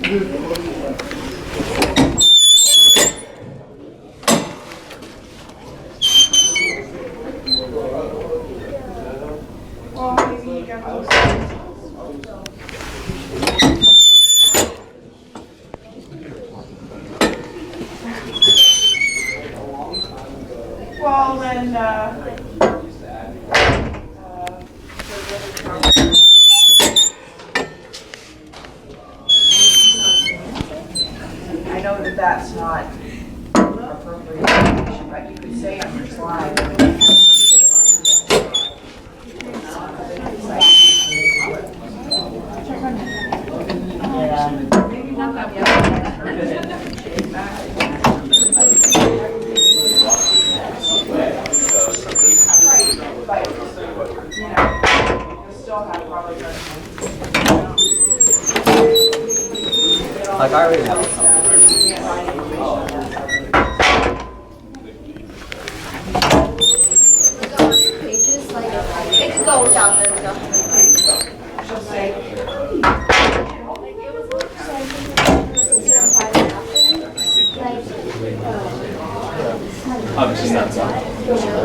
Well, maybe you got those. Well, then, I know that that's not appropriate information, but you could say on your slide. Maybe not that but, you know, you'll still have probably. Like I already know. Pages, like, it could go down there. She'll say, Oh, just that side.